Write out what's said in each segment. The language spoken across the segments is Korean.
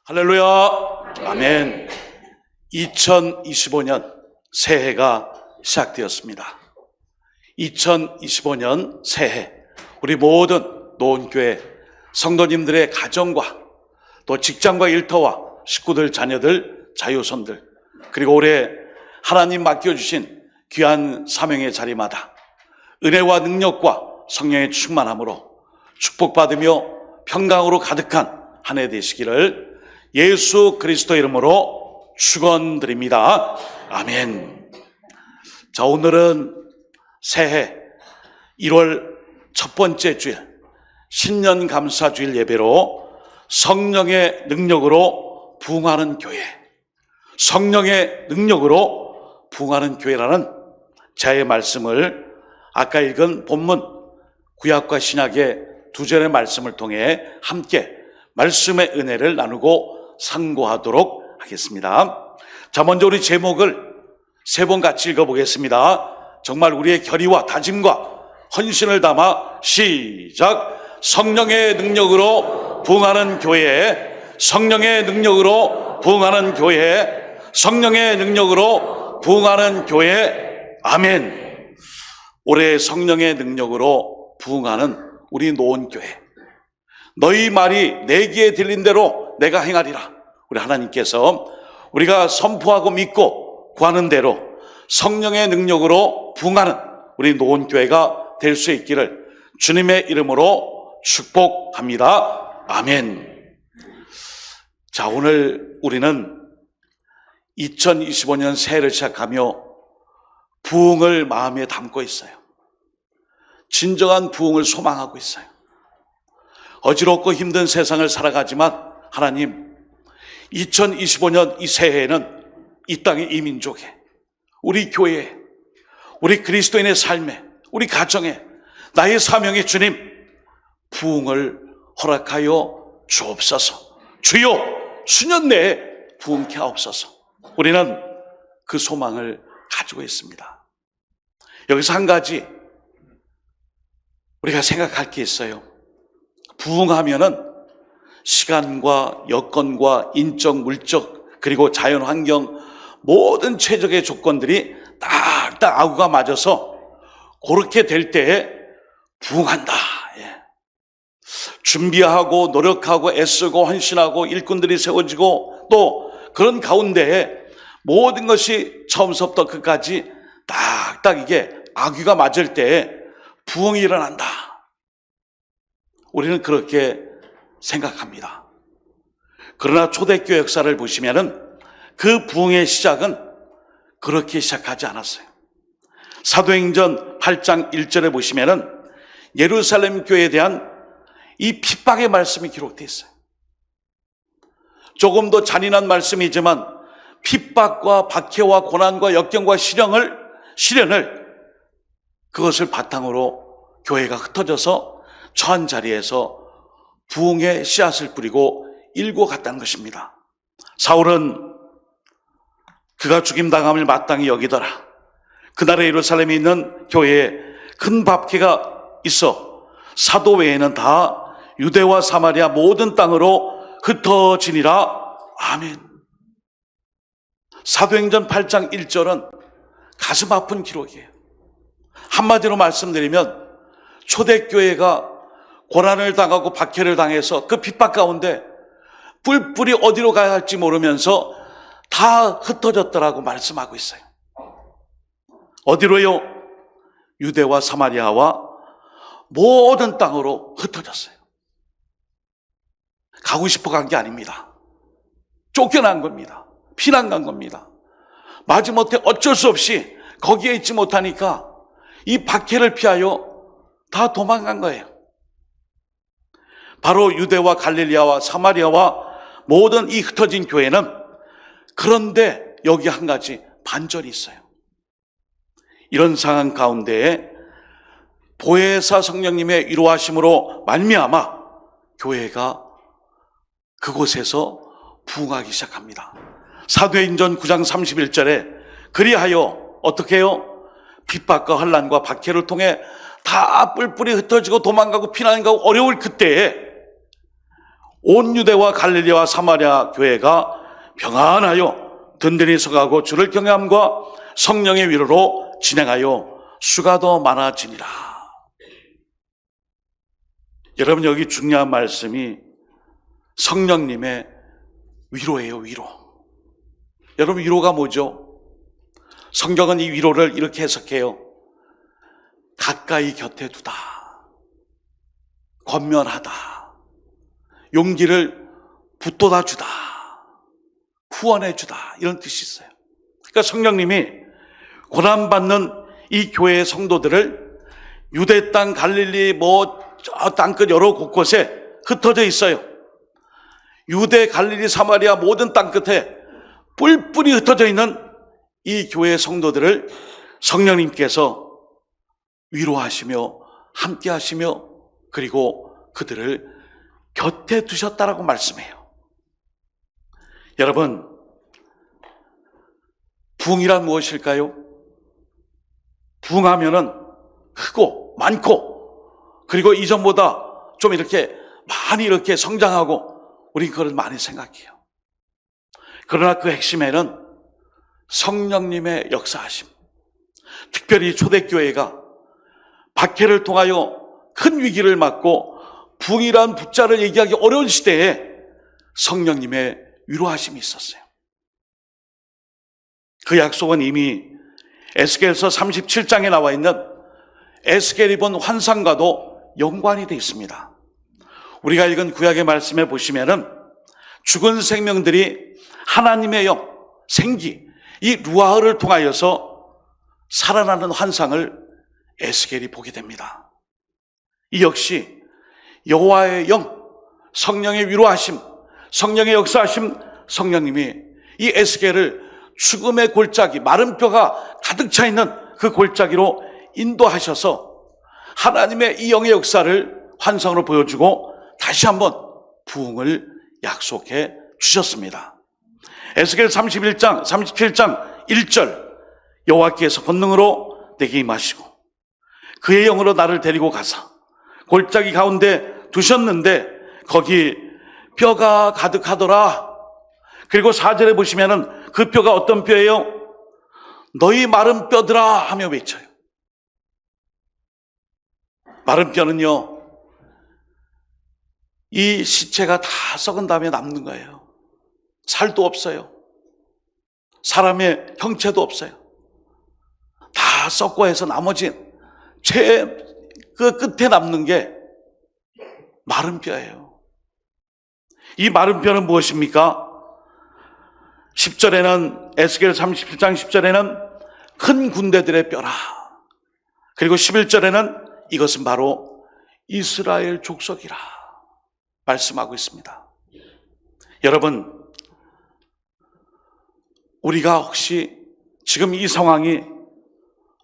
할렐루야. 아멘. 2025년 새해가 시작되었습니다. 2025년 새해 우리 모든 노원교회 성도님들의 가정과 또 직장과 일터와 식구들, 자녀들, 자유손들, 그리고 올해 하나님 맡겨주신 귀한 사명의 자리마다 은혜와 능력과 성령의 충만함으로 축복받으며 평강으로 가득한 한 해 되시기를 예수 그리스도 이름으로 축원드립니다. 아멘. 자, 오늘은 새해 1월 첫 번째 주일 신년 감사주일 예배로 성령의 능력으로 부흥하는 교회, 성령의 능력으로 부흥하는 교회라는 제의 말씀을 아까 읽은 본문 구약과 신약의 두 절의 말씀을 통해 함께 말씀의 은혜를 나누고 상고하도록 하겠습니다. 자, 먼저 우리 제목을 세 번 같이 읽어보겠습니다. 정말 우리의 결의와 다짐과 헌신을 담아 시작. 성령의 능력으로 부흥하는 교회, 성령의 능력으로 부흥하는 교회, 성령의 능력으로 부흥하는 교회. 아멘. 올해 성령의 능력으로 부흥하는 우리 노원교회, 너희 말이 내 귀에 들린 대로 내가 행하리라. 우리 하나님께서 우리가 선포하고 믿고 구하는 대로 성령의 능력으로 부흥하는 우리 노원교회가 될 수 있기를 주님의 이름으로 축복합니다. 아멘. 자, 오늘 우리는 2025년 새해를 시작하며 부흥을 마음에 담고 있어요. 진정한 부흥을 소망하고 있어요. 어지럽고 힘든 세상을 살아가지만 하나님, 2025년 이 새해에는 이 땅의 이 민족에, 우리 교회에, 우리 그리스도인의 삶에, 우리 가정에, 나의 사명에 주님 부흥을 허락하여 주옵소서. 주여, 수년 내에 부흥케 하옵소서. 우리는 그 소망을 가지고 있습니다. 여기서 한 가지 우리가 생각할 게 있어요. 부흥하면은 시간과 여건과 인적, 물적, 그리고 자연 환경 모든 최적의 조건들이 딱딱 아구가 맞아서 그렇게 될 때에 부흥한다. 예. 준비하고 노력하고 애쓰고 헌신하고 일꾼들이 세워지고 또 그런 가운데에 모든 것이 처음부터 끝까지 딱딱 이게 아귀가 맞을 때에 부흥이 일어난다. 우리는 그렇게 생각합니다. 그러나 초대교회 역사를 보시면은 그 부흥의 시작은 그렇게 시작하지 않았어요. 사도행전 8장 1절에 보시면은 예루살렘 교회에 대한 이 핍박의 말씀이 기록되어 있어요. 조금 더 잔인한 말씀이지만 핍박과 박해와 고난과 역경과 시련을 그것을 바탕으로 교회가 흩어져서 처한 자리에서 부흥의 씨앗을 뿌리고 일고 갔다는 것입니다. 사울은 그가 죽임당함을 마땅히 여기더라. 그날의 예루살렘에 있는 교회에 큰 박해가 있어 사도 외에는 다 유대와 사마리아 모든 땅으로 흩어지니라. 아멘. 사도행전 8장 1절은 가슴 아픈 기록이에요. 한마디로 말씀드리면 초대교회가 고난을 당하고 박해를 당해서 그 핍박 가운데 뿔뿔이 어디로 가야 할지 모르면서 다 흩어졌더라고 말씀하고 있어요. 어디로요? 유대와 사마리아와 모든 땅으로 흩어졌어요. 가고 싶어 간 게 아닙니다. 쫓겨난 겁니다. 피난 간 겁니다. 마지못해 어쩔 수 없이 거기에 있지 못하니까 이 박해를 피하여 다 도망간 거예요. 바로 유대와 갈릴리아와 사마리아와 모든 이 흩어진 교회는, 그런데 여기 한 가지 반전이 있어요. 이런 상황 가운데에 보혜사 성령님의 위로하심으로 말미암아 교회가 그곳에서 부흥하기 시작합니다. 사도행전 9장 31절에 그리하여 어떻게 해요? 핍박과 환난과 박해를 통해 다 뿔뿔이 흩어지고 도망가고 피난가고 어려울 그때에 온 유대와 갈릴리와 사마리아 교회가 평안하여 든든히 서가고 주를 경외함과 성령의 위로로 진행하여 수가 더 많아지니라. 여러분, 여기 중요한 말씀이 성령님의 위로예요. 위로. 여러분, 위로가 뭐죠? 성경은 이 위로를 이렇게 해석해요. 가까이 곁에 두다, 권면하다, 용기를 붙돋아 주다, 후원해 주다, 이런 뜻이 있어요. 그러니까 성령님이 고난받는 이 교회의 성도들을 유대 땅, 갈릴리, 저 땅끝 여러 곳곳에 흩어져 있어요. 유대, 갈릴리, 사마리아 모든 땅끝에 뿔뿔이 흩어져 있는 이 교회의 성도들을 성령님께서 위로하시며 함께 하시며 그리고 그들을 곁에 두셨다라고 말씀해요. 여러분, 부흥이란 무엇일까요? 부흥하면은 크고 많고 그리고 이전보다 좀 이렇게 많이 이렇게 성장하고 우리 그걸 많이 생각해요. 그러나 그 핵심에는 성령님의 역사하심, 특별히 초대교회가 박해를 통하여 큰 위기를 맞고 부흥이란 붙자를 얘기하기 어려운 시대에 성령님의 위로하심이 있었어요. 그 약속은 이미 에스겔서 37장에 나와 있는 에스겔이 본 환상과도 연관이 되어 있습니다. 우리가 읽은 구약의 말씀에 보시면은 죽은 생명들이 하나님의 영, 생기, 이 루아흐를 통하여서 살아나는 환상을 에스겔이 보게 됩니다. 이 역시 여호와의 영, 성령의 위로하심, 성령의 역사하심, 성령님이 이 에스겔을 죽음의 골짜기, 마른 뼈가 가득 차 있는 그 골짜기로 인도하셔서 하나님의 이 영의 역사를 환상으로 보여주고 다시 한번 부흥을 약속해 주셨습니다. 에스겔 37장 1절, 여호와께서 권능으로 내게 임하시고 그의 영으로 나를 데리고 가사 골짜기 가운데 두셨는데 거기 뼈가 가득하더라. 그리고 4절에 보시면은 그 뼈가 어떤 뼈예요? 너희 마른 뼈들아 하며 외쳐요. 마른 뼈는요, 이 시체가 다 썩은 다음에 남는 거예요. 살도 없어요. 사람의 형체도 없어요. 다 썩고 해서 나머지 그 끝에 남는 게 마른 뼈예요. 이 마른 뼈는 무엇입니까? 10절에는 에스겔 37장 10절에는 큰 군대들의 뼈라. 그리고 11절에는 이것은 바로 이스라엘 족속이라 말씀하고 있습니다. 여러분, 우리가 혹시 지금 이 상황이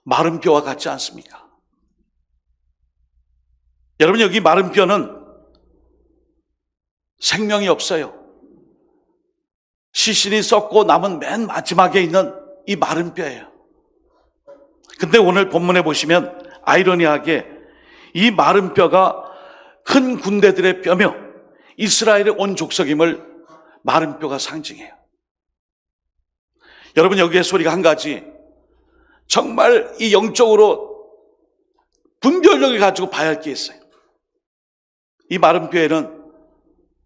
마른 뼈와 같지 않습니까? 여러분, 여기 마른 뼈는 생명이 없어요. 시신이 썩고 남은 맨 마지막에 있는 이 마른 뼈예요. 근데 오늘 본문에 보시면 아이러니하게 이 마른 뼈가 큰 군대들의 뼈며 이스라엘의 온 족속임을 마른 뼈가 상징해요. 여러분, 여기에서 우리가 한 가지 정말 이 영적으로 분별력을 가지고 봐야 할 게 있어요. 이 마른 뼈에는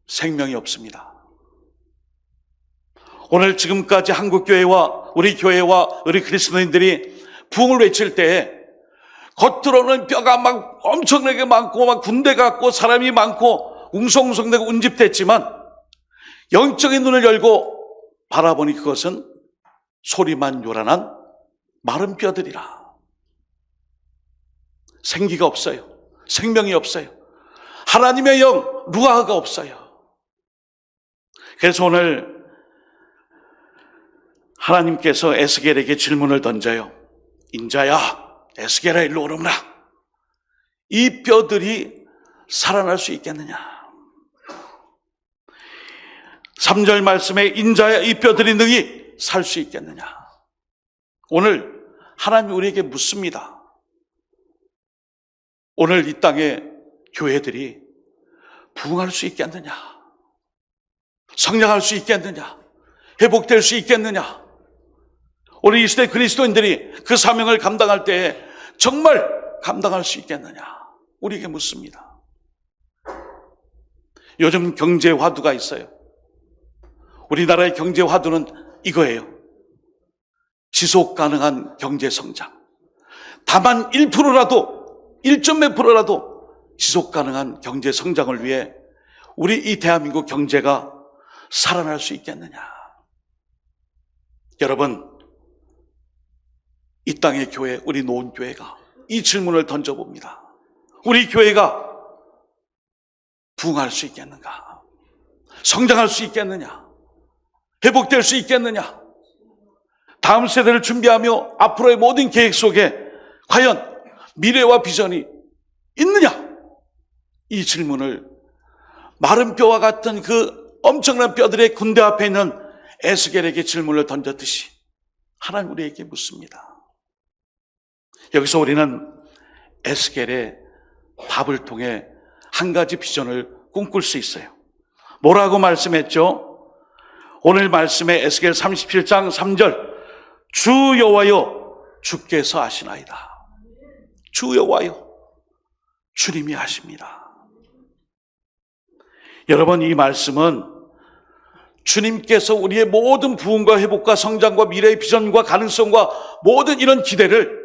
생명이 없습니다. 오늘 지금까지 한국교회와 우리 교회와 우리 그리스도인들이 부흥을 외칠 때 겉으로는 뼈가 막 엄청나게 많고 막 군대 같고 사람이 많고 웅성웅성되고 운집됐지만 영적인 눈을 열고 바라보니 그것은 소리만 요란한 마른 뼈들이라. 생기가 없어요. 생명이 없어요. 하나님의 영, 루아흐가 없어요. 그래서 오늘 하나님께서 에스겔에게 질문을 던져요. 인자야, 에스겔아, 일로 오너라. 이 뼈들이 살아날 수 있겠느냐? 3절 말씀에 인자야, 이 뼈들이 능히 살 수 있겠느냐? 오늘 하나님이 우리에게 묻습니다. 오늘 이 땅의 교회들이 부흥할 수 있겠느냐? 성장할 수 있겠느냐? 회복될 수 있겠느냐? 우리 이 시대 그리스도인들이 그 사명을 감당할 때에 정말 감당할 수 있겠느냐? 우리에게 묻습니다. 요즘 경제 화두가 있어요. 우리나라의 경제 화두는 이거예요. 지속 가능한 경제 성장. 다만 1%라도, 1몇 %라도 지속 가능한 경제 성장을 위해 우리 이 대한민국 경제가 살아날 수 있겠느냐? 여러분, 이 땅의 교회, 우리 노원교회가 이 질문을 던져봅니다. 우리 교회가 부흥할 수 있겠는가? 성장할 수 있겠느냐? 회복될 수 있겠느냐? 다음 세대를 준비하며 앞으로의 모든 계획 속에 과연 미래와 비전이 있느냐? 이 질문을 마른 뼈와 같은 그 엄청난 뼈들의 군대 앞에 있는 에스겔에게 질문을 던졌듯이 하나님 우리에게 묻습니다. 여기서 우리는 에스겔의 답을 통해 한 가지 비전을 꿈꿀 수 있어요. 뭐라고 말씀했죠? 오늘 말씀에 에스겔 37장 3절, 주 여호와여 주께서 하시나이다. 주 여호와여, 주님이 하십니다. 여러분, 이 말씀은 주님께서 우리의 모든 부흥과 회복과 성장과 미래의 비전과 가능성과 모든 이런 기대를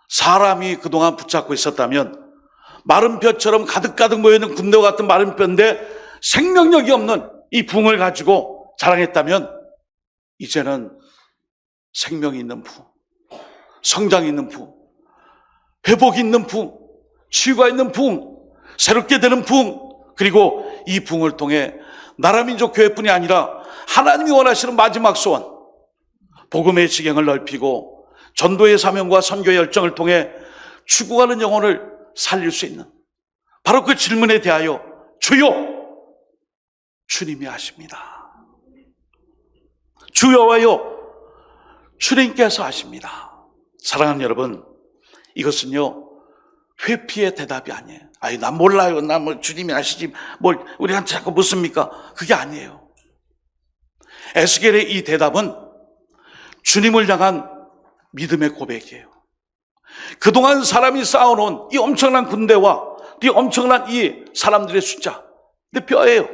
사람이 그동안 붙잡고 있었다면 마른 뼈처럼 가득가득 모여있는 군대와 같은 마른 뼈인데 생명력이 없는 이 부흥을 가지고 자랑했다면 이제는 생명이 있는 부흥, 성장이 있는 부흥, 회복이 있는 부흥, 치유가 있는 부흥, 새롭게 되는 부흥, 그리고 이 부흥을 통해 나라민족 교회뿐이 아니라 하나님이 원하시는 마지막 소원, 복음의 지경을 넓히고 전도의 사명과 선교의 열정을 통해 죽어가는 영혼을 살릴 수 있는 바로 그 질문에 대하여 주여, 주님이 하십니다. 주 여호와여, 주님께서 하십니다. 사랑하는 여러분, 이것은요 회피의 대답이 아니에요. 아니, 난 몰라요. 나 뭐 주님이 아시지 뭘 우리한테 자꾸 묻습니까? 그게 아니에요. 에스겔의 이 대답은 주님을 향한 믿음의 고백이에요. 그동안 사람이 쌓아놓은 이 엄청난 군대와 이 엄청난 이 사람들의 숫자, 근데 뼈예요.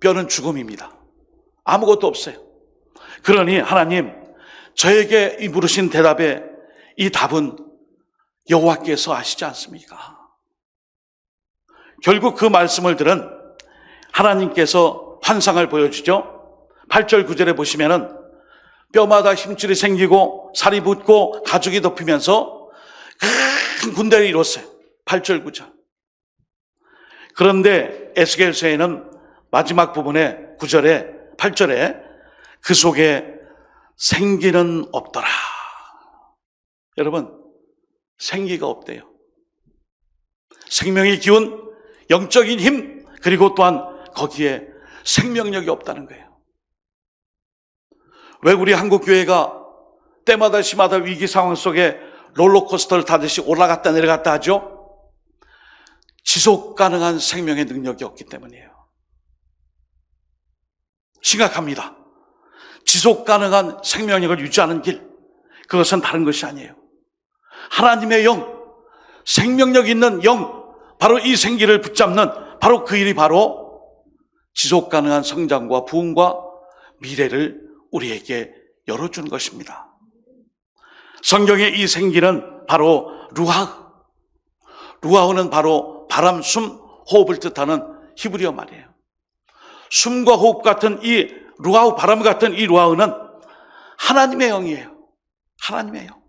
뼈는 죽음입니다. 아무것도 없어요. 그러니 하나님, 저에게 이 물으신 대답에 이 답은 여호와께서 아시지 않습니까? 결국 그 말씀을 들은 하나님께서 환상을 보여주죠. 8절 9절에 보시면은 뼈마다 힘줄이 생기고 살이 붙고 가죽이 덮이면서 큰 군대를 이뤘어요. 8절 9절. 그런데 에스겔서에는 마지막 부분에 9절에 8절에 그 속에 생기는 없더라. 여러분, 생기가 없대요. 생명의 기운, 영적인 힘, 그리고 또한 거기에 생명력이 없다는 거예요. 왜 우리 한국교회가 때마다 시마다 위기 상황 속에 롤러코스터를 타듯이 올라갔다 내려갔다 하죠? 지속 가능한 생명의 능력이 없기 때문이에요. 심각합니다. 지속 가능한 생명력을 유지하는 길, 그것은 다른 것이 아니에요. 하나님의 영, 생명력 있는 영, 바로 이 생기를 붙잡는 바로 그 일이 바로 지속 가능한 성장과 부흥과 미래를 우리에게 열어주는 것입니다. 성경의 이 생기는 바로 루아흐. 루아흐는 바로 바람, 숨, 호흡을 뜻하는 히브리어 말이에요. 숨과 호흡 같은 이 루아흐, 바람 같은 이 루아흐는 하나님의 영이에요. 하나님의 영.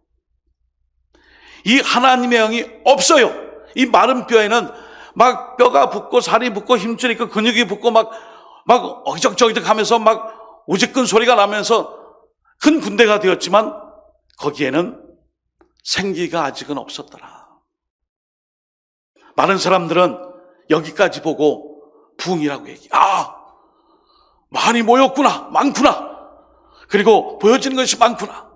이 하나님의 영이 없어요. 이 마른 뼈에는 막 뼈가 붙고 살이 붙고 힘줄이 있고 근육이 붙고 막 어기적저기적 하면서 막 우직근 소리가 나면서 큰 군대가 되었지만 거기에는 생기가 아직은 없었더라. 많은 사람들은 여기까지 보고 부흥이라고 얘기해. 아, 많이 모였구나, 많구나. 그리고 보여지는 것이 많구나.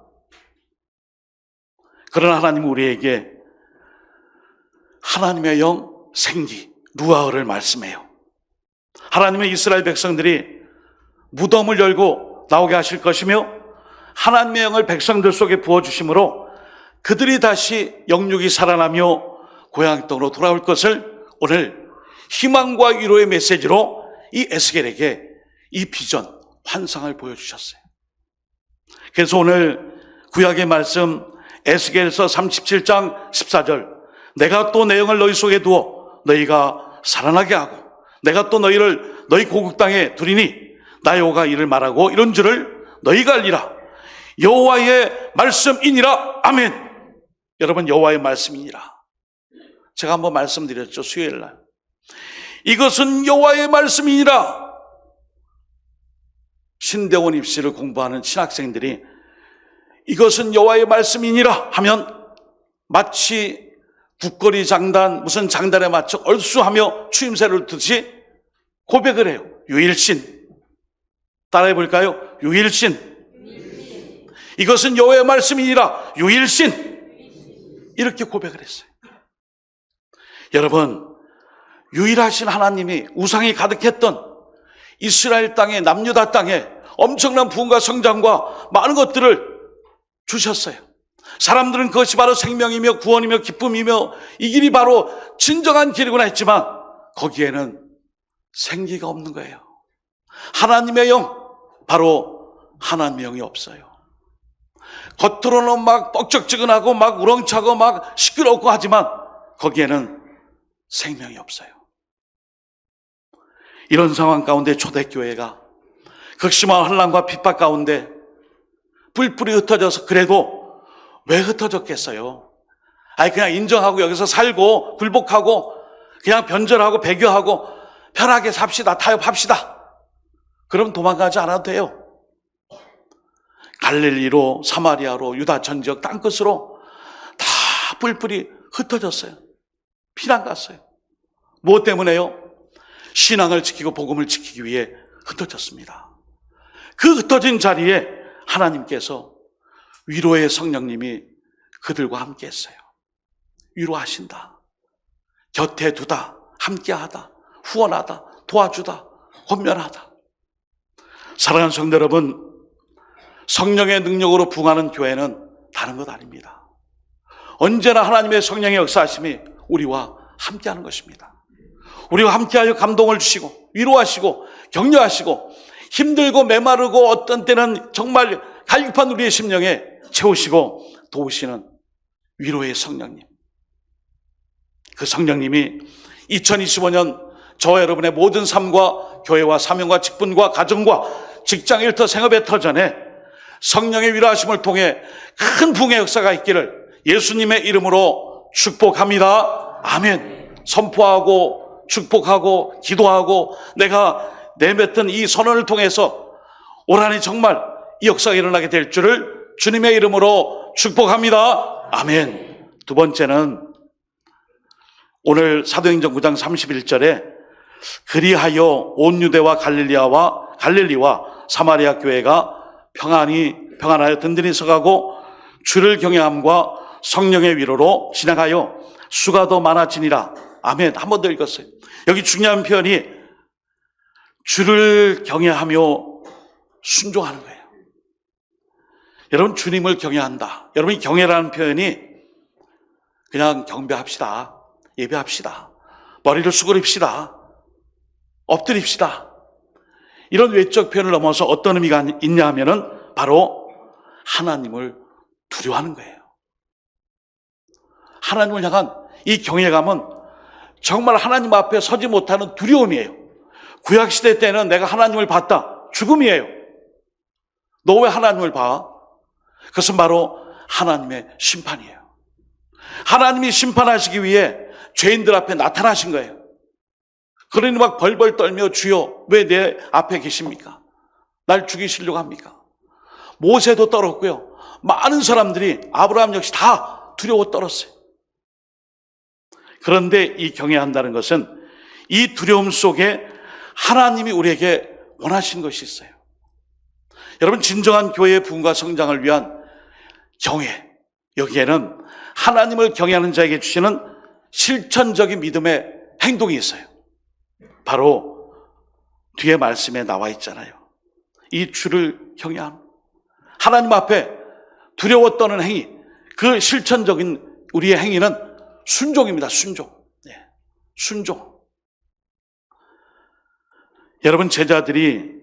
그러나 하나님은 우리에게 하나님의 영, 생기, 루아흐를 말씀해요. 하나님의 이스라엘 백성들이 무덤을 열고 나오게 하실 것이며 하나님의 영을 백성들 속에 부어주심으로 그들이 다시 영육이 살아나며 고향 땅으로 돌아올 것을 오늘 희망과 위로의 메시지로 이 에스겔에게 이 비전, 환상을 보여주셨어요. 그래서 오늘 구약의 말씀 에스겔서 37장 14절, 내가 또 내 영을 너희 속에 두어 너희가 살아나게 하고 내가 또 너희를 너희 고국 땅에 두리니 나 여호와가 이를 말하고 이런 줄을 너희가 알리라. 여호와의 말씀이니라. 아멘. 여러분, 여호와의 말씀이니라. 제가 한번 말씀드렸죠, 수요일 날. 이것은 여호와의 말씀이니라. 신대원 입시를 공부하는 신학생들이 이것은 여호와의 말씀이니라 하면 마치 국거리 장단, 무슨 장단에 맞춰 얼쑤하며 추임새를 듣듯이 고백을 해요. 유일신. 따라해 볼까요? 유일신. 이것은 여호와의 말씀이니라. 유일신. 이렇게 고백을 했어요. 여러분, 유일하신 하나님이 우상이 가득했던 이스라엘 땅에, 남유다 땅에 엄청난 부흥과 성장과 많은 것들을 주셨어요. 사람들은 그것이 바로 생명이며 구원이며 기쁨이며 이 길이 바로 진정한 길이구나 했지만 거기에는 생기가 없는 거예요. 하나님의 영, 바로 하나님의 영이 없어요. 겉으로는 막 뻑적지근하고 막 우렁차고 막 시끄럽고 하지만 거기에는 생명이 없어요. 이런 상황 가운데 초대교회가 극심한 환난과 핍박 가운데 뿔뿔이 흩어져서, 그래도 왜 흩어졌겠어요? 그냥 인정하고 여기서 살고 굴복하고 그냥 변절하고 배교하고 편하게 삽시다, 타협합시다. 그럼 도망가지 않아도 돼요. 갈릴리로, 사마리아로, 유다 전 지역 땅끝으로 다 뿔뿔이 흩어졌어요. 피난 갔어요. 무엇 때문에요? 신앙을 지키고 복음을 지키기 위해 흩어졌습니다. 그 흩어진 자리에 하나님께서 위로의 성령님이 그들과 함께 했어요. 위로하신다, 곁에 두다, 함께하다, 후원하다, 도와주다, 권면하다. 사랑하는 성도 여러분, 성령의 능력으로 부흥하는 교회는 다른 것 아닙니다. 언제나 하나님의 성령의 역사하심이 우리와 함께하는 것입니다. 우리와 함께하여 감동을 주시고 위로하시고 격려하시고 힘들고 메마르고 어떤 때는 정말 갈급한 우리의 심령에 채우시고 도우시는 위로의 성령님. 그 성령님이 2025년 저와 여러분의 모든 삶과 교회와 사명과 직분과 가정과 직장 일터 생업의 터전에 성령의 위로하심을 통해 큰 부흥의 역사가 있기를 예수님의 이름으로 축복합니다. 아멘. 선포하고 축복하고 기도하고 내가 내뱉은 이 선언을 통해서 올 한 해 정말 이 역사가 일어나게 될 줄을 주님의 이름으로 축복합니다. 아멘. 두 번째는 오늘 사도행전 9장 31절에 그리하여 온 유대와 갈릴리와 사마리아 교회가 평안하여 든든히 서가고 주를 경외함과 성령의 위로로 진행하여 수가 더 많아지니라. 아멘. 한 번 더 읽었어요. 여기 중요한 표현이 주를 경외하며 순종하는 거예요. 여러분, 주님을 경외한다. 여러분이 경외라는 표현이 그냥 경배합시다, 예배합시다, 머리를 수그립시다, 엎드립시다, 이런 외적 표현을 넘어서 어떤 의미가 있냐 하면은 바로 하나님을 두려워하는 거예요. 하나님을 향한 이 경외감은 정말 하나님 앞에 서지 못하는 두려움이에요. 구약시대 때는 내가 하나님을 봤다, 죽음이에요. 너 왜 하나님을 봐? 그것은 바로 하나님의 심판이에요. 하나님이 심판하시기 위해 죄인들 앞에 나타나신 거예요. 그러니 막 벌벌 떨며 주여 왜 내 앞에 계십니까? 날 죽이시려고 합니까? 모세도 떨었고요. 많은 사람들이, 아브라함 역시 다 두려워 떨었어요. 그런데 이 경외한다는 것은 이 두려움 속에 하나님이 우리에게 원하시는 것이 있어요. 여러분, 진정한 교회의 부흥과 성장을 위한 경외, 여기에는 하나님을 경외하는 자에게 주시는 실천적인 믿음의 행동이 있어요. 바로 뒤에 말씀에 나와 있잖아요. 이 주를 경외함. 하나님 앞에 두려워 떠는 행위, 그 실천적인 우리의 행위는 순종입니다. 순종. 네, 순종. 여러분, 제자들이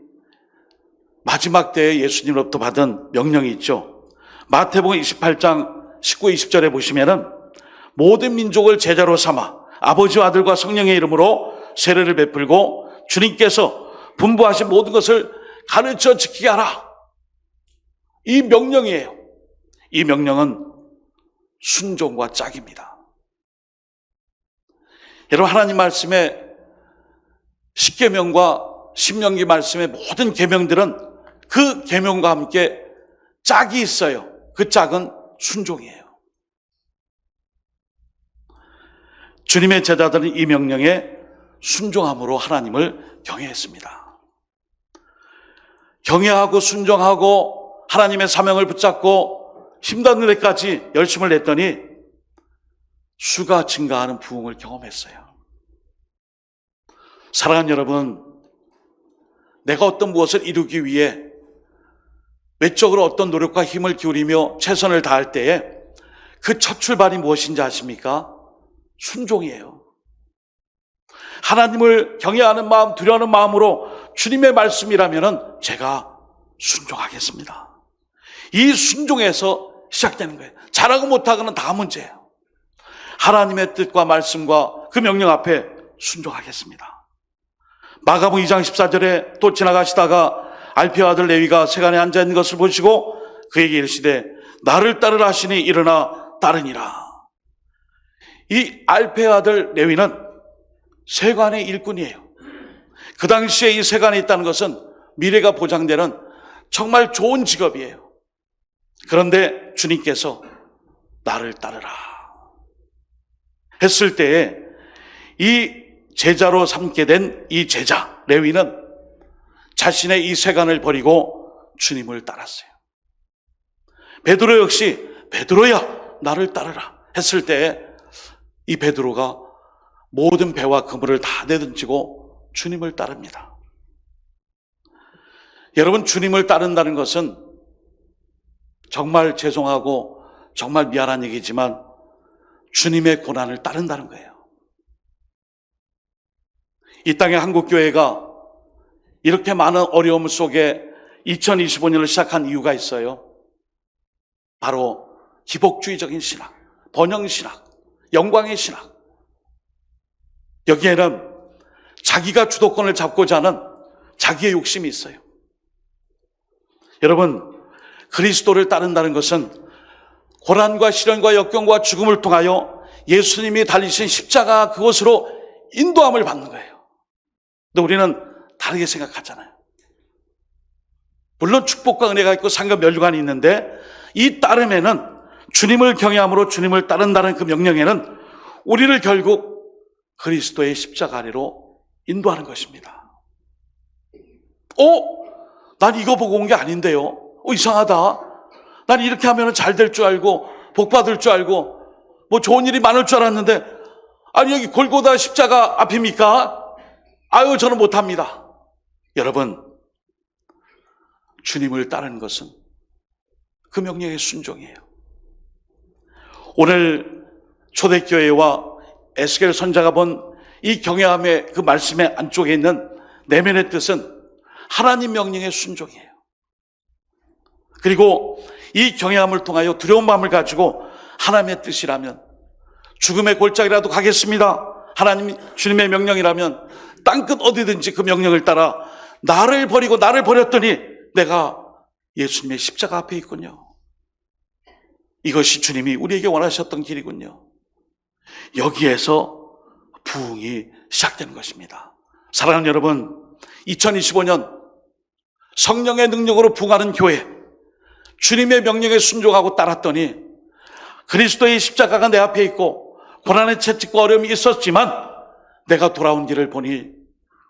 마지막 때에 예수님으로부터 받은 명령이 있죠. 마태복음 28장 19, 20절에 보시면은 모든 민족을 제자로 삼아 아버지와 아들과 성령의 이름으로 세례를 베풀고 주님께서 분부하신 모든 것을 가르쳐 지키게 하라. 이 명령이에요. 이 명령은 순종과 짝입니다. 여러분, 하나님 말씀에 십계명과 신명기 말씀의 모든 계명들은 그 계명과 함께 짝이 있어요. 그 짝은 순종이에요. 주님의 제자들은 이 명령에 순종함으로 하나님을 경외했습니다. 경외하고 순종하고 하나님의 사명을 붙잡고 힘닿는 데까지 열심을 냈더니 수가 증가하는 부흥을 경험했어요. 사랑하는 여러분, 내가 어떤 무엇을 이루기 위해 외적으로 어떤 노력과 힘을 기울이며 최선을 다할 때에 그 첫 출발이 무엇인지 아십니까? 순종이에요. 하나님을 경외하는 마음, 두려워하는 마음으로 주님의 말씀이라면 제가 순종하겠습니다. 이 순종에서 시작되는 거예요. 잘하고 못하고는 다 문제예요. 하나님의 뜻과 말씀과 그 명령 앞에 순종하겠습니다. 마가복음 2장 14절에 또 지나가시다가 알페의 아들 레위가 세간에 앉아있는 것을 보시고 그에게 이르시되 나를 따르라 하시니 일어나 따르니라. 이 알페의 아들 레위는 세관의 일꾼이에요. 그 당시에 이 세관에 있다는 것은 미래가 보장되는 정말 좋은 직업이에요. 그런데 주님께서 나를 따르라 했을 때에 이 제자로 삼게 된 이 제자 레위는 자신의 이 세간을 버리고 주님을 따랐어요. 베드로 역시 베드로야 나를 따르라 했을 때에 이 베드로가 모든 배와 그물을 다 내던지고 주님을 따릅니다. 여러분, 주님을 따른다는 것은 정말 죄송하고 정말 미안한 얘기지만 주님의 고난을 따른다는 거예요. 이 땅의 한국교회가 이렇게 많은 어려움 속에 2025년을 시작한 이유가 있어요. 바로 기복주의적인 신학, 번영신학, 영광의 신학. 여기에는 자기가 주도권을 잡고자 하는 자기의 욕심이 있어요. 여러분, 그리스도를 따른다는 것은 고난과 시련과 역경과 죽음을 통하여 예수님이 달리신 십자가 그것으로 인도함을 받는 거예요. 근데 우리는 다르게 생각하잖아요. 물론 축복과 은혜가 있고 상급 면류관이 있는데 이 따름에는 주님을 경외함으로 주님을 따른다는 그 명령에는 우리를 결국 그리스도의 십자가 아래로 인도하는 것입니다. 난 이거 보고 온 게 아닌데요. 이상하다. 난 이렇게 하면 잘 될 줄 알고 복 받을 줄 알고 뭐 좋은 일이 많을 줄 알았는데 아니 여기 골고다 십자가 앞입니까? 아유, 저는 못합니다. 여러분, 주님을 따르는 것은 그 명령의 순종이에요. 오늘 초대교회와 에스겔 선자가 본 이 경외함의 그 말씀의 안쪽에 있는 내면의 뜻은 하나님 명령의 순종이에요. 그리고 이 경외함을 통하여 두려운 마음을 가지고 하나님의 뜻이라면 죽음의 골짜기라도 가겠습니다. 하나님 주님의 명령이라면 땅끝 어디든지 그 명령을 따라 나를 버리고 나를 버렸더니 내가 예수님의 십자가 앞에 있군요. 이것이 주님이 우리에게 원하셨던 길이군요. 여기에서 부흥이 시작되는 것입니다. 사랑하는 여러분, 2025년 성령의 능력으로 부흥하는 교회, 주님의 명령에 순종하고 따랐더니 그리스도의 십자가가 내 앞에 있고 고난의 채찍과 어려움이 있었지만 내가 돌아온 길을 보니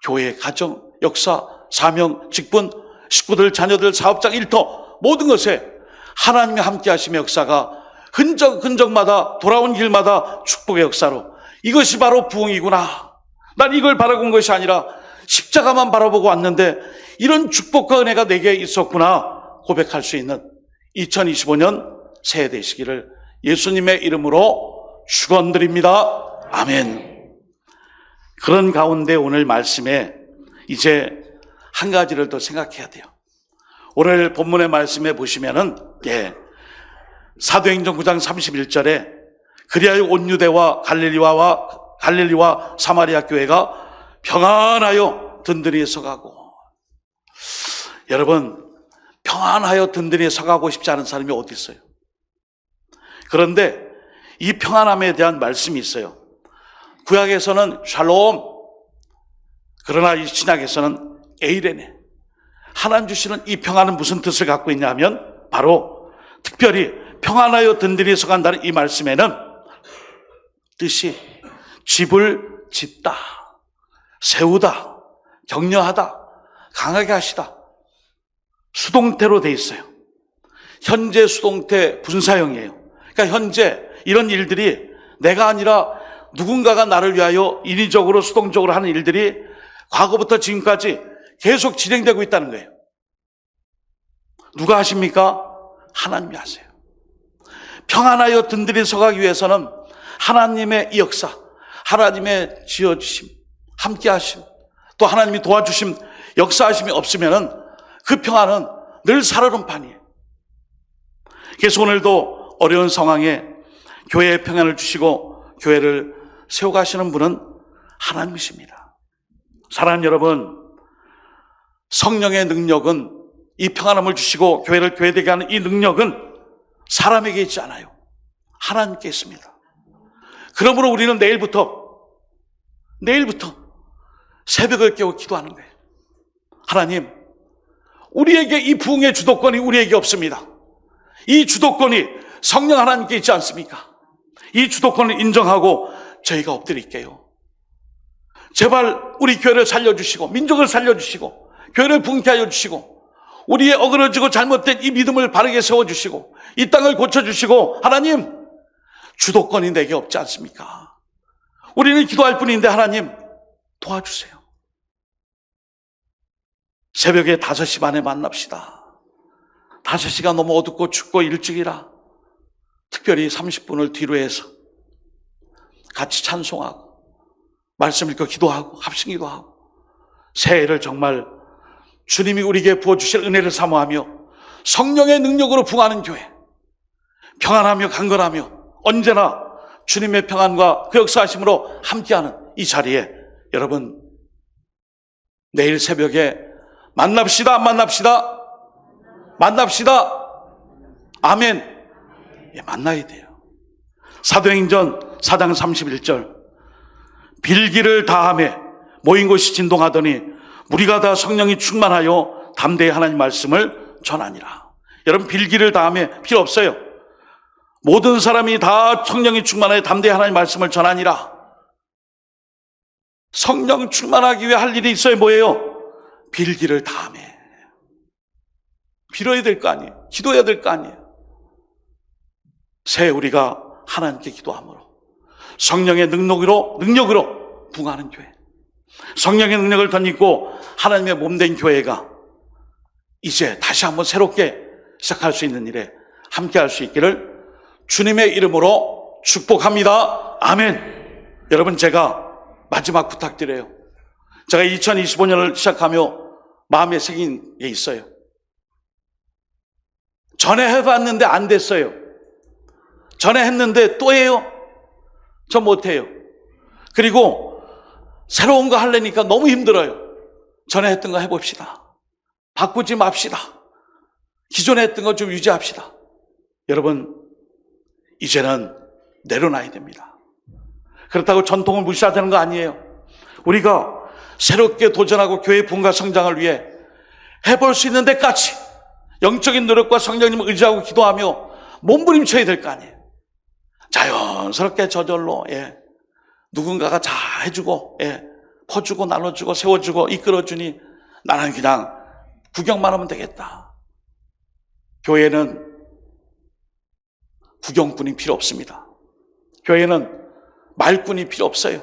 교회, 가정, 역사, 사명, 직분, 식구들, 자녀들, 사업장, 일터 모든 것에 하나님이 함께 하심의 역사가 흔적마다 돌아온 길마다 축복의 역사로, 이것이 바로 부흥이구나. 난 이걸 바라고 온 것이 아니라 십자가만 바라보고 왔는데 이런 축복과 은혜가 내게 있었구나 고백할 수 있는 2025년 새해 되시기를 예수님의 이름으로 축원드립니다. 아멘. 그런 가운데 오늘 말씀에 이제 한 가지를 더 생각해야 돼요. 오늘 본문의 말씀에 보시면은 사도행전 9장 31절에 그리하여 온 유대와 갈릴리와 사마리아 교회가 평안하여 든든히 서가고. 여러분, 평안하여 든든히 서가고 싶지 않은 사람이 어디 있어요? 그런데 이 평안함에 대한 말씀이 있어요. 구약에서는 샬롬, 그러나 이 신약에서는 에이레네. 하나님 주시는 이 평안은 무슨 뜻을 갖고 있냐면 바로 특별히 평안하여 든든히 서간다는 이 말씀에는 뜻이 집을 짓다, 세우다, 격려하다, 강하게 하시다. 수동태로 돼 있어요. 현재 수동태 분사형이에요. 그러니까 현재 이런 일들이 내가 아니라 누군가가 나를 위하여 인위적으로 수동적으로 하는 일들이 과거부터 지금까지 계속 진행되고 있다는 거예요. 누가 하십니까? 하나님이 하세요. 평안하여 든든히 서가기 위해서는 하나님의 이 역사, 하나님의 지어주심, 함께하심, 또 하나님이 도와주심, 역사하심이 없으면은 그 평안은 늘 살얼음판이에요. 그래서 오늘도 어려운 상황에 교회에 평안을 주시고 교회를 세워가시는 분은 하나님이십니다. 사랑하는 여러분, 성령의 능력은, 이 평안함을 주시고 교회를 교회되게 하는 이 능력은 사람에게 있지 않아요. 하나님께 있습니다. 그러므로 우리는 내일부터 새벽을 깨워 기도하는 거예요. 하나님, 우리에게 이 부흥의 주도권이 우리에게 없습니다. 이 주도권이 성령 하나님께 있지 않습니까? 이 주도권을 인정하고 저희가 엎드릴게요. 제발 우리 교회를 살려주시고 민족을 살려주시고 교회를 부흥케 하여 주시고 우리의 어그러지고 잘못된 이 믿음을 바르게 세워주시고 이 땅을 고쳐주시고, 하나님, 주도권이 내게 없지 않습니까? 우리는 기도할 뿐인데 하나님 도와주세요. 새벽에 5시 반에 만납시다. 5시가 너무 어둡고 춥고 일찍이라 특별히 30분을 뒤로 해서 같이 찬송하고 말씀 읽고 기도하고 합심기도 하고 새해를 정말 주님이 우리에게 부어주실 은혜를 사모하며 성령의 능력으로 부흥하는 교회, 평안하며 강건하며 언제나 주님의 평안과 그 역사하심으로 함께하는 이 자리에 여러분 내일 새벽에 만납시다. 안 만납시다? 만납시다. 아멘. 만나야 돼요. 사도행전 4장 31절 빌기를 다하며 모인 곳이 진동하더니 무리가 다 성령이 충만하여 담대히 하나님 말씀을 전하니라. 여러분, 빌기를 다하며 필요 없어요. 모든 사람이 다 성령이 충만하여 담대히 하나님 말씀을 전하니라. 성령 충만하기 위해 할 일이 있어요. 뭐예요? 빌기를 다하며 빌어야 될 거 아니에요. 기도해야 될 거 아니에요. 새해 우리가 하나님께 기도함으로 성령의 능력으로 부흥하는 교회, 성령의 능력을 덧입고 하나님의 몸된 교회가 이제 다시 한번 새롭게 시작할 수 있는 일에 함께할 수 있기를 주님의 이름으로 축복합니다. 아멘. 여러분, 제가 마지막 부탁드려요. 제가 2025년을 시작하며 마음에 새긴 게 있어요. 전에 해봤는데 안 됐어요. 전에 했는데 또 해요? 저 못해요. 그리고 새로운 거 하려니까 너무 힘들어요. 전에 했던 거 해봅시다. 바꾸지 맙시다. 기존에 했던 거 좀 유지합시다. 여러분, 이제는 내려놔야 됩니다. 그렇다고 전통을 무시하자는 거 아니에요. 우리가 새롭게 도전하고 교회 부흥과 성장을 위해 해볼 수 있는 데까지 영적인 노력과 성령님을 의지하고 기도하며 몸부림쳐야 될 거 아니에요. 자연스럽게 저절로 누군가가 다 해주고 퍼주고 나눠주고 세워주고 이끌어주니 나는 그냥 구경만 하면 되겠다. 교회는 구경꾼이 필요 없습니다. 교회는 말꾼이 필요 없어요.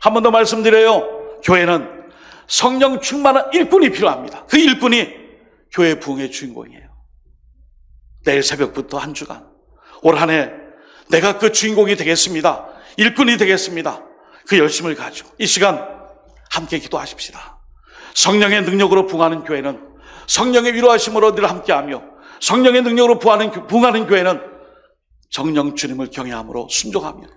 한 번 더 말씀드려요. 교회는 성령 충만한 일꾼이 필요합니다. 그 일꾼이 교회 부흥의 주인공이에요. 내일 새벽부터 한 주간, 올 한 해 내가 그 주인공이 되겠습니다. 일꾼이 되겠습니다. 그 열심을 가지고 이 시간 함께 기도하십시다. 성령의 능력으로 부흥하는 교회는, 성령의 위로하심으로 늘 함께하며 성령의 능력으로 부흥하는 교회는 정령 주님을 경외함으로 순종하며,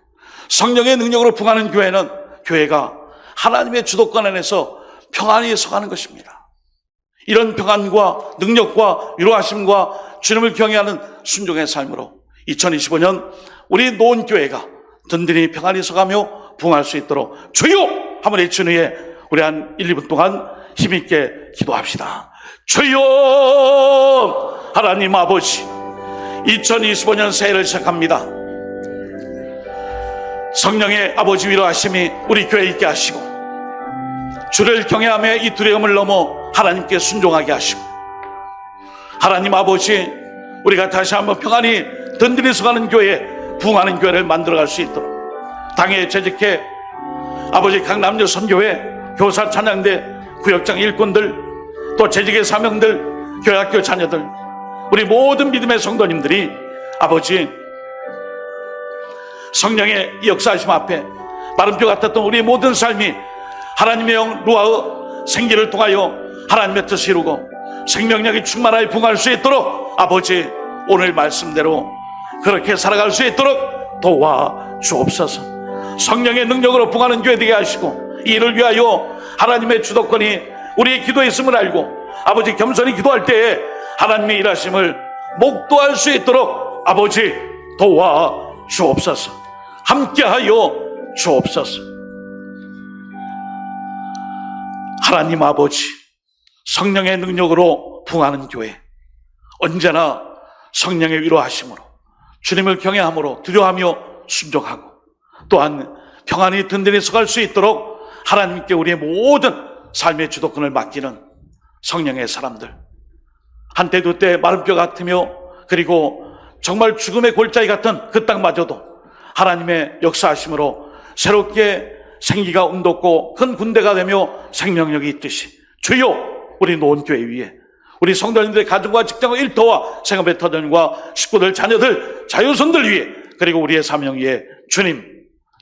성령의 능력으로 부흥하는 교회는 교회가 하나님의 주도권 안에서 평안히 서가는 것입니다. 이런 평안과 능력과 위로하심과 주님을 경외하는 순종의 삶으로 2025년 우리 노원교회가 든든히 평안히 서가며 부흥할 수 있도록 주여! 한번 외친 후에 우리 한 1, 2분 동안 힘있게 기도합시다. 주여! 하나님 아버지, 2025년 새해를 시작합니다. 성령의 아버지 위로하심이 우리 교회에 있게 하시고, 주를 경외하며 이 두려움을 넘어 하나님께 순종하게 하시고, 하나님 아버지, 우리가 다시 한번 평안히 든든히 서가는 교회, 부흥하는 교회를 만들어갈 수 있도록 당에 재직해 아버지 각 남녀 선교회, 교사 찬양대, 구역장 일꾼들, 또 재직의 사명들, 교회학교 자녀들, 우리 모든 믿음의 성도님들이 아버지 성령의 역사하심 앞에 마름표 같았던 우리 모든 삶이 하나님의 영 루아의 생기를 통하여 하나님의 뜻을 이루고 생명력이 충만하여 부흥할 수 있도록 아버지 오늘 말씀대로 그렇게 살아갈 수 있도록 도와주옵소서. 성령의 능력으로 부흥하는 교회 되게 하시고, 이를 위하여 하나님의 주도권이 우리의 기도에 있음을 알고 아버지 겸손히 기도할 때에 하나님의 일하심을 목도할 수 있도록 아버지 도와주옵소서. 함께하여 주옵소서. 하나님 아버지, 성령의 능력으로 부흥하는 교회, 언제나 성령의 위로하심으로 주님을 경외함으로 두려워하며 순종하고 또한 평안히 든든히 서갈 수 있도록 하나님께 우리의 모든 삶의 주도권을 맡기는 성령의 사람들, 한때 두때 마른 뼈 같으며 그리고 정말 죽음의 골짜기 같은 그 땅마저도 하나님의 역사하심으로 새롭게 생기가 움돋고 큰 군대가 되며 생명력이 있듯이 주여 우리 노원교회 위에 우리 성도님들의 가정과 직장과 일터와 생업의 터전과 식구들, 자녀들, 자유손들 위에 그리고 우리의 사명 위에 주님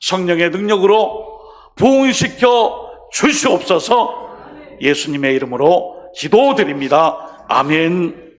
성령의 능력으로 부흥시켜 주시옵소서. 예수님의 이름으로 기도드립니다. 아멘.